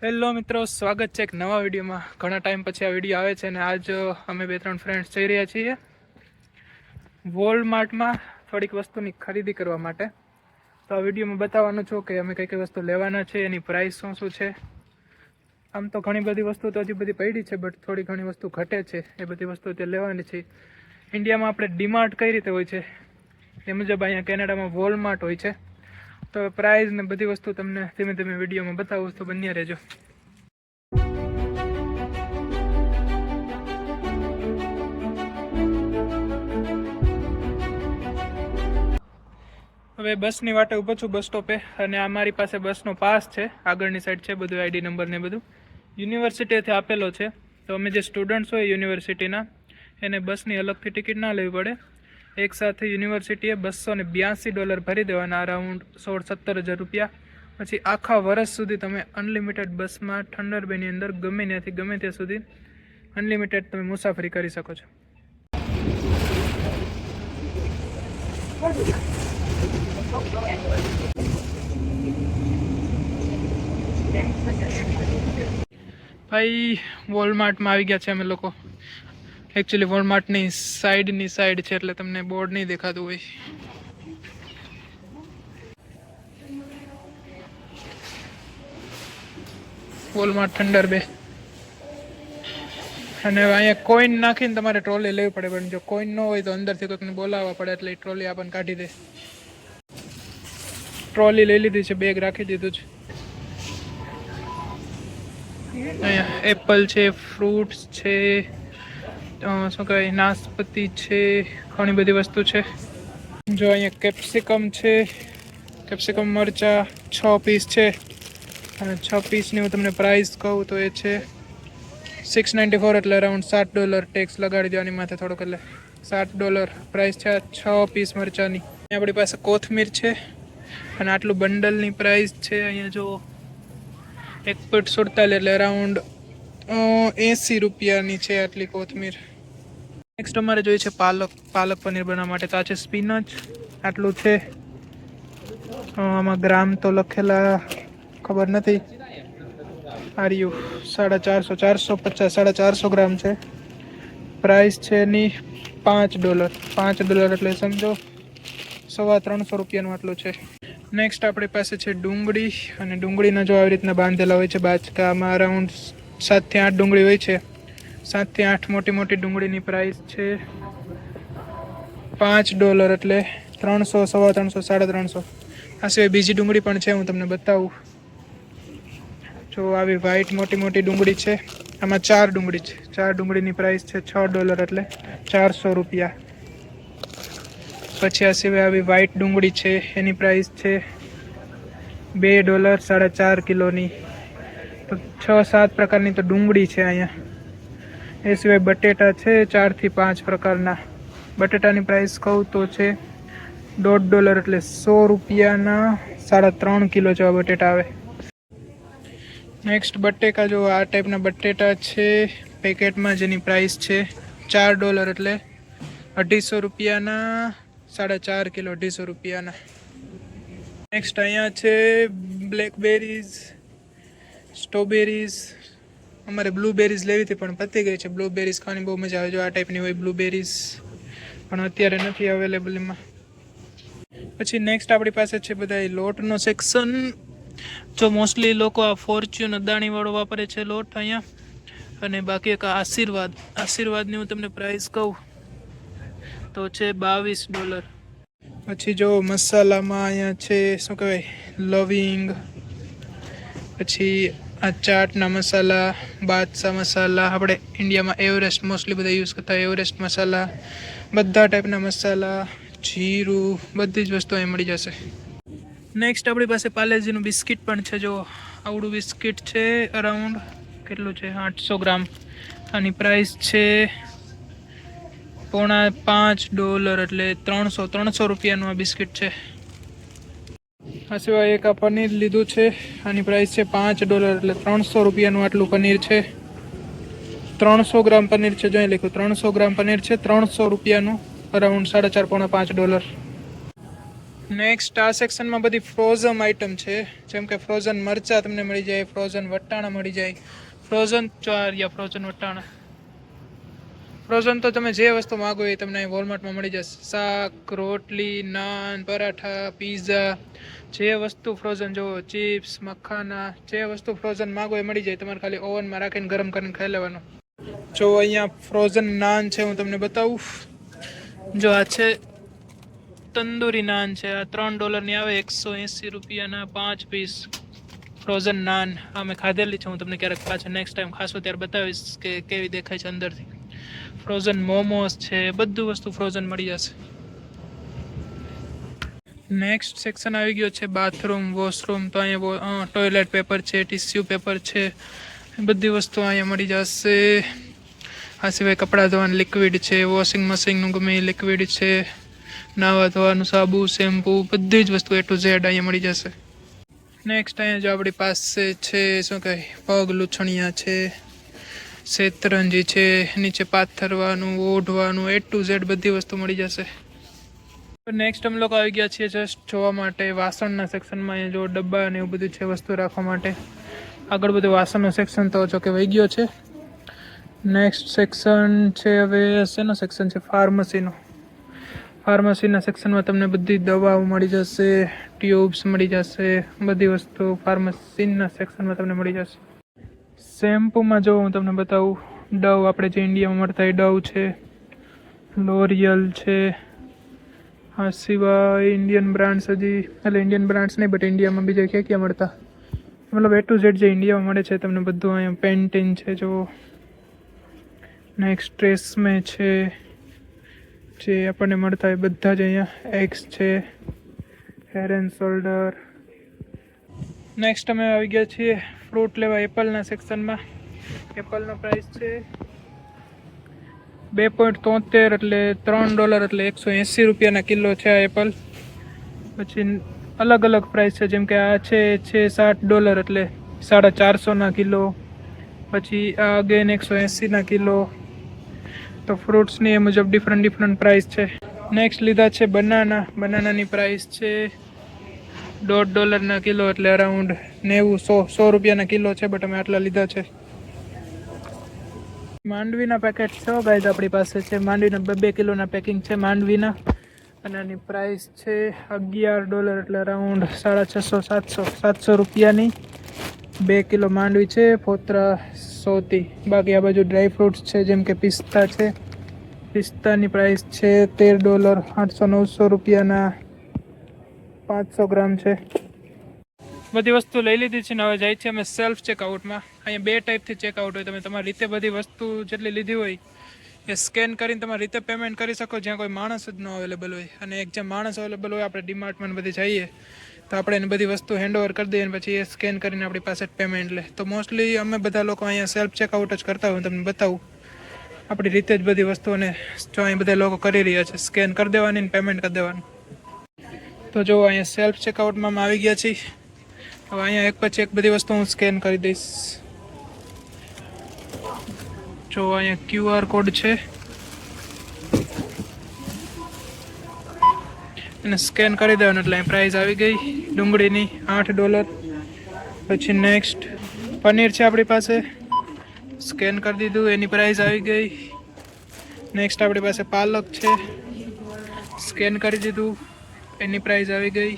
Hello મિત્રો, સ્વાગત છે એક નવા વિડીયોમાં। ઘણા ટાઈમ પછી આ વિડીયો આવે છે અને આજ અમે 2-3 ફ્રેન્ડ્સ જઈ રહ્યા છીએ વોલમાર્ટમાં થોડીક વસ્તુની ખરીદી કરવા માટે। તો આ વિડીયોમાં બતાવવાનું છું કે અમે કઈ કઈ વસ્તુ લેવાના છે, એની પ્રાઇસ શું શું છે। આમ તો ઘણી બધી વસ્તુ તો હજી બધી પડી છે, બટ થોડી ઘણી વસ્તુ ઘટે છે, એ બધી વસ્તુ તે લેવાની છે। ઇન્ડિયામાં આપણે ડીમાર્ટ કઈ રીતે હોય છે એ મુજબ અહીંયા કેનેડામાં વોલમાર્ટ હોય છે। તો પ્રાઇસ ને બધી વસ્તુ તમને ધીમે ધીમે વિડીયોમાં બતાવું, તો બન્યા રહેજો। હવે બસની વાટે ઊભો છું બસ સ્ટોપે, અને અમારી પાસે બસનો પાસ છે, આગળની સાઈડ છે બધું, આઈડી નંબર ને બધું યુનિવર્સિટીથી આપેલો છે। તો અમે જે સ્ટુડન્ટ્સ હોય યુનિવર્સિટીના, એને બસની અલગથી ટિકિટ ના લેવી પડે। એક સાથે યુનિવર્સિટીએ $282 ભરી દેવાના, અરાઉન્ડ 16-17 હજાર રૂપિયા। પછી આખા વર્ષ સુધી તમે અનલિમિટેડ બસમાં થંડર બેની અંદર ગમે ત્યાંથી ગમે ત્યાં સુધી અનલિમિટેડ તમે મુસાફરી કરી શકો છો। ભાઈ વોલમાર્ટમાં આવી ગયા છે અમે લોકો। એકચ્યુઅલી વોલમાર્ટની સાઈડની સાઈડ છે એટલે તમને બોર્ડ નહીં દેખાતું હોય। વોલમાર્ટ થંડર બે, અને અહીંયા કોઈન નાખીને તમારે ટ્રોલી લેવી પડે, પણ જો કોઈન ન હોય તો અંદરથી કોઈકને બોલાવવા પડે, એટલે એ ટ્રોલી આપણને કાઢી દે। ટ્રોલી લઈ લીધી છે, બેગ રાખી દીધું છે। અહીંયા એપલ છે, ફ્રૂટ્સ છે, શું કહેવાય નાશપતિ છે, ઘણી બધી વસ્તુ છે। જો અહીંયા કેપ્સિકમ છે, કેપ્સિકમ મરચા 6 પીસ છે, અને 6 પીસની હું તમને પ્રાઇસ કહું તો એ છે $6.94, એટલે અરાઉન્ડ $7 ટેક્સ લગાડી દેવાની માથે થોડોક, એટલે $7 પ્રાઇસ છે 6 પીસ મરચાની। આપણી પાસે કોથમીર છે, અને આટલું બંડલની પ્રાઇસ છે અહીંયા જો $1.47, એટલે અરાઉન્ડ $80 છે આટલી કોથમીર। નેક્સ્ટ અમારે જોઈએ છે પાલક પનીર બનાવવા માટે, તો આ છે સ્પિનચ, આટલું છે। આમાં ગ્રામ તો લખેલા ખબર નથી, આર્યુ 450 450 ગ્રામ છે। પ્રાઇસ છે એની $5 એટલે સમજો $325 આટલું છે। નેક્સ્ટ આપણી પાસે છે ડુંગળી, અને ડુંગળીના જો આવી રીતના બાંધેલા હોય છે બાચકામાં, અરાઉન્ડ 7 થી 8 ડુંગળી હોય છે। 7 થી 8 મોટી મોટી ડુંગળીની પ્રાઇસ છે $5, એટલે 300, 350, 350। આ સિવાય બીજી ડુંગળી પણ છે, હું તમને બતાવું। જો આવી વ્હાઈટ મોટી મોટી ડુંગળી છે, આમાં 4 ડુંગળી છે, 4 ડુંગળીની પ્રાઇસ છે $6, એટલે $400। પછી આ સિવાય આવી વ્હાઈટ ડુંગળી છે, એની પ્રાઇસ છે $2, 4.5 કિલોની। તો 6-7 પ્રકારની તો ડુંગળી છે અહીંયા। એ સિવાય બટેટા છે 4 થી 5 પ્રકારના। બટેટાની પ્રાઇસ કહું તો છે $1.5, એટલે $100ના 3.5 કિલો જેવા બટેટા આવે। નેક્સ્ટ બટેકા, જો આ ટાઈપના બટેટા છે પેકેટમાં, જેની પ્રાઇસ છે $4, એટલે $250ના 4.5 કિલો, $250ના। નેક્સ્ટ અહીંયા છે બ્લેકબેરીઝ, સ્ટ્રોબેરીઝ, અમારે બ્લૂબેરીઝ લેવી હતી પણ પતી ગઈ છે। બ્લૂબેરીઝ ખાવાની બહુ મજા આવે, જો આ ટાઈપની હોય બ્લૂબેરીઝ, પણ અત્યારે નથી અવેલેબલ એમાં। પછી નેક્સ્ટ આપણી પાસે છે બધા લોટનો સેક્શન। જો મોસ્ટલી લોકો આ ફોર્ચ્યુન અદાણીવાળો વાપરે છે લોટ અહીંયા, અને બાકી એક આશીર્વાદની હું તમને પ્રાઇસ કહું તો છે $22। પછી જો મસાલામાં અહીંયા છે શું કહેવાય લવિંગ, પછી આ ચાટના મસાલા, બાદશાહ મસાલા, આપણે ઇન્ડિયામાં એવરેસ્ટ મોસ્ટલી બધા યુઝ કરતા એવરેસ્ટ મસાલા, બધા ટાઈપના મસાલા, જીરું, બધી જ વસ્તુ અહીં મળી જશે। નેક્સ્ટ આપણી પાસે પાર્લેજીનું બિસ્કિટ પણ છે। જો આવડું બિસ્કિટ છે, અરાઉન્ડ કેટલું છે 800 ગ્રામ, આની પ્રાઇસ છે $4.5, એટલે $300 આ બિસ્કિટ છે। આ સિવાય એક આ પનીર લીધું છે, આની પ્રાઇસ છે $5, એટલે $300 આટલું પનીર છે। 300 ગ્રામ પનીર છે, જો અહીં લખ્યું 300 ગ્રામ પનીર છે, $300, અરાઉન્ડ $4.5-5 $5। નેક્સ્ટ આ સેક્શનમાં બધી ફ્રોઝન આઇટમ છે, જેમ કે ફ્રોઝન મરચાં તમને મળી જાય, ફ્રોઝન વટાણા મળી જાય, ફ્રોઝન ફ્રોઝન વટાણા, ફ્રોઝન તો તમે જે વસ્તુ માગો એ તમને અહીં વોલમાર્ટમાં મળી જશે. શાક, રોટલી, નાન, પરાઠા, પીઝા, જે વસ્તુ ફ્રોઝન જોવો, ચિપ્સ, મખાના, જે વસ્તુ ફ્રોઝન માગો એ મળી જાય. તમારે ખાલી ઓવનમાં રાખીને ગરમ કરીને ખાઈ લેવાનું. જો અહીંયા ફ્રોઝન નાન છે, હું તમને બતાવું. જો આ છે તંદૂરી નાન છે, આ $3 આવે, 180 રૂપિયાના 5 પીસ ફ્રોઝન નાન. આ મેં ખાધેલી છે, હું તમને ક્યારેક પાછા નેક્સ્ટ ટાઈમ ખાશો ત્યારે બતાવીશ કે કેવી દેખાય છે અંદરથી. ફ્રોઝન મોમોસ છે, બધું વસ્તુ ફ્રોઝન મળી જશે. નેક્સ્ટ સેક્શન આવી ગયો છે બાથરૂમ, વોશરૂમ. તો અહીંયા ટોયલેટ પેપર છે, ટિશ્યુ પેપર છે, બધી વસ્તુ અહીંયા મળી જશે. આ સિવાય કપડાં ધોવાનું લિક્વિડ છે, વોશિંગ મશીનનું ગમે લિક્વિડ છે, નાવા ધોવાનું સાબુ, શેમ્પૂ, બધી જ વસ્તુ A to Z અહીંયા મળી જશે. નેક્સ્ટ અહીંયા જો આપણી પાસે છે શું કહે પગ લૂછણિયા છે, શેતરંજી છે, નીચે પાથરવાનું, ઓઢવાનું, A to Z બધી વસ્તુ મળી જશે. નેક્સ્ટ અમે લોકો આવી ગયા છીએ જસ્ટ જોવા માટે વાસણના સેક્શનમાં. અહીંયા જો ડબ્બા અને એવું બધું છે વસ્તુ રાખવા માટે. આગળ બધું વાસણનો સેક્શન તો જો કે વહી ગયો છે. નેક્સ્ટ સેક્શન છે હવે શેનો સેક્શન છે? ફાર્મસીનો. ફાર્મસીના સેક્શનમાં તમને બધી દવાઓ મળી જશે, ટ્યુબ્સ મળી જશે, બધી વસ્તુ ફાર્મસીના સેક્શનમાં તમને મળી જશે. શેમ્પૂમાં જો હું તમને બતાવું, ડવ આપણે જે ઇન્ડિયામાં મળતા એ ડવ છે, લોરિયલ છે. આ સિવાય ઇન્ડિયન બ્રાન્ડ્સ હજી, એટલે ઇન્ડિયન બ્રાન્ડ્સ નહીં બટ ઇન્ડિયામાં બીજા ક્યાં મળતા, મતલબ A to Z જે ઇન્ડિયામાં મળે છે તમને બધું અહીંયા. પેન્ટીન છે જો, નેક્સ્ટ ટ્રેસમે છે, જે આપણને મળતા હોય બધા જ અહીંયા. એક્સ છે, હેર એન્ડ શોલ્ડર. નેક્સ્ટ અમે આવી ગયા છીએ ફ્રૂટ લેવા એપલના સેક્શનમાં. એપલનો પ્રાઇસ છે 2.73 એટલે $3 એટલે 180 રૂપિયાના કિલો છે આ એપલ. પછી અલગ અલગ પ્રાઇસ છે, જેમ કે આ છે $60 એટલે 450 કિલો. પછી આ અગેન 180 કિલો. તો ફ્રૂટ્સની એ મુજબ ડિફરન્ટ પ્રાઇસ છે. નેક્સ્ટ લીધા છે બનાના. બનાનાની પ્રાઇસ છે $1.5 કિલો એટલે અરાઉન્ડ 100 રૂપિયાના કિલો છે, બટ અમે આટલા લીધા છે. માંડવીના પેકેટ છે ગાઈઝ આપણી પાસે છે. માંડવીના 2 કિલોના પેકિંગ છે માંડવીના, અને આની પ્રાઇસ છે $11 એટલે અરાઉન્ડ 650-700 રૂપિયાની 2 કિલો માંડવી છે. ફોતરા 100થી. બાકી આ બાજુ ડ્રાય ફ્રૂટ્સ છે, જેમ કે પિસ્તા છે. પિસ્તાની પ્રાઇસ છે $13, 800-900 રૂપિયાના 500 ગ્રામ છે. બધી વસ્તુ લઈ લીધી છે ને હવે જાય છે અમે સેલ્ફ ચેકઆઉટમાં. અહીંયા 2 ટાઈપથી ચેકઆઉટ હોય. તમે તમારી રીતે બધી વસ્તુ જેટલી લીધી હોય એ સ્કેન કરીને તમારી રીતે પેમેન્ટ કરી શકો, જ્યાં કોઈ માણસ જ ન અવેલેબલ હોય. અને એક જ્યાં માણસ અવેલેબલ હોય, આપણે ડીમાર્ટમાં બધી જઈએ તો આપણે એને બધી વસ્તુ હેન્ડઓવર કરી દઈએ અને પછી એ સ્કેન કરીને આપણી પાસે પેમેન્ટ લે. તો મોસ્ટલી અમે બધા લોકો અહીંયા સેલ્ફ ચેકઆઉટ જ કરતા હોય. તમને બતાવું આપણી રીતે જ બધી વસ્તુઓને જો અહીં બધા લોકો કરી રહ્યા છે, સ્કેન કરી દેવાની ને પેમેન્ટ કરી દેવાનું. તો જો અહીંયા સેલ્ફ ચેકઆઉટમાં આવી ગયા છીએ. હવે અહીંયા એક પછી એક બધી વસ્તુ હું સ્કેન કરી દઈશ. જો અહીંયા QR કોડ છે, એને સ્કેન કરી દેવાનું એટલે અહીં પ્રાઇસ આવી ગઈ ડુંગળીની $8. પછી નેક્સ્ટ પનીર છે આપણી પાસે, સ્કેન કરી દીધું, એની પ્રાઇસ આવી ગઈ. નેક્સ્ટ આપણી પાસે પાલક છે, સ્કેન કરી દીધું, એની પ્રાઇસ આવી ગઈ.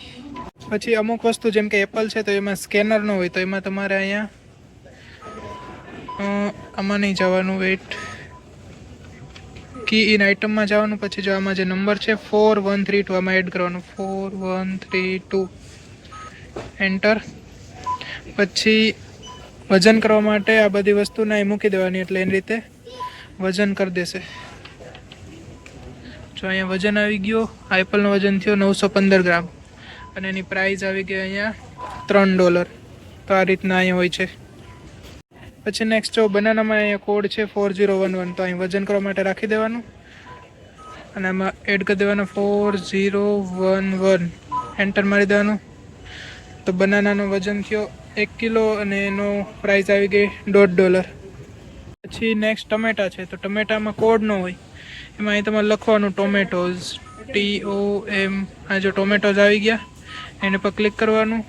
પછી અમુક વસ્તુ જેમ કે એપલ છે તો એમાં સ્કેનર ન હોય, તો એમાં તમારે અહીંયા આમાં નહીં જવાનું, વેઇટ કી ઇન આઇટમમાં જવાનું. પછી જો આમાં જે નંબર છે 4132 આમાં એડ કરવાનું, 4132 એન્ટર. પછી વજન કરવા માટે આ બધી વસ્તુને અહીં મૂકી દેવાની એટલે એની રીતે વજન કરી દેશે. જો અહીંયા વજન આવી ગયો. આ એપલનું વજન થયો 915 ગ્રામ અને એની પ્રાઇસ આવી ગઈ અહીંયા $3. તો આ રીતના અહીંયા હોય છે. પછી નેક્સ્ટ જો બનાનામાં અહીંયા કોડ છે 4011, તો અહીં વજન કરવા માટે રાખી દેવાનું અને આમાં એડ કરી દેવાનું 4011, એન્ટર મારી દેવાનું. તો બનાનાનું વજન થયો 1 કિલો અને એનો પ્રાઇસ આવી ગઈ $1.5. પછી નેક્સ્ટ ટમેટા છે, તો ટમેટામાં કોડ ન હોય, એમાં અહીં તમારે લખવાનું ટોમેટોઝ TOM. આ જો ટોમેટોઝ આવી ગયા, એને પર ક્લિક કરવાનું,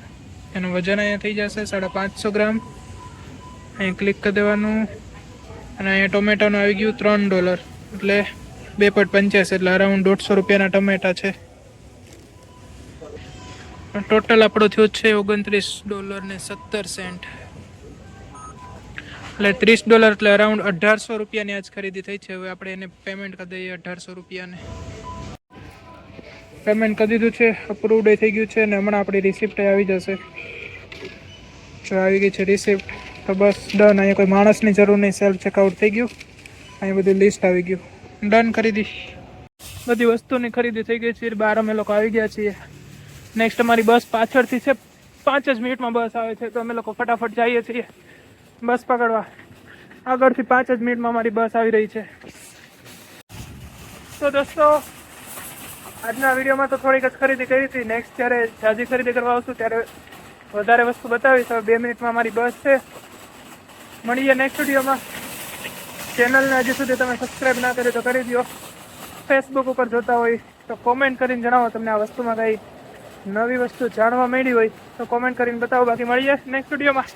એનું વજન અહીંયા થઈ જશે 550 ગ્રામ. અહીં ક્લિક કરી દેવાનું અને અહીંયા ટોમેટોનું આવી ગયું $3, એટલે 2.85, એટલે અરાઉન્ડ $150 ટમેટા છે. ટોટલ આપણો થયો છે $29.17, એટલે $30, એટલે અરાઉન્ડ $1800 આજ ખરીદી થઈ છે. હવે આપણે એને પેમેન્ટ કરી દઈએ $1800. પેમેન્ટ કરી દીધું છે, અપ્રૂવડ થઈ ગયું છે, અને હમણાં આપણી રિસિપ્ટ આવી જશે. જો આવી ગઈ છે રિસિપ્ટ, તો બસ ડન. અહીંયા કોઈ માણસની જરૂર નહીં, સેલ્ફ ચેકઆઉટ થઈ ગયું. અહીંયા બધું લિસ્ટ આવી ગયું, ડન કરી દી. બધી વસ્તુની ખરીદી થઈ ગઈ છે. બહાર અમે લોકો આવી ગયા છીએ. નેક્સ્ટ અમારી બસ પાછળથી છે, 5 જ મિનિટમાં બસ આવે છે, તો અમે લોકો ફટાફટ જઈએ છીએ બસ પકડવા. આગળથી 5 જ મિનિટમાં અમારી બસ આવી રહી છે. તો દોસ્તો, આજના વિડીયોમાં તો થોડીક જ ખરીદી કરી હતી. નેક્સ્ટ જ્યારે જાજી ખરીદી કરવા આવશું ત્યારે વધારે વસ્તુ બતાવીશ. હવે 2 મિનિટમાં અમારી બસ છે. મળીએ નેક્સ્ટ વિડીયોમાં. ચેનલને હજી સુધી તમે સબસ્ક્રાઈબ ના કરી તો કરી દો. ફેસબુક ઉપર જોતા હોય તો કોમેન્ટ કરીને જણાવો તમને આ વસ્તુમાં કંઈ નવી વસ્તુ જાણવા મળી હોય તો કોમેન્ટ કરીને બતાવો. બાકી મળીએ નેક્સ્ટ વિડીયોમાં.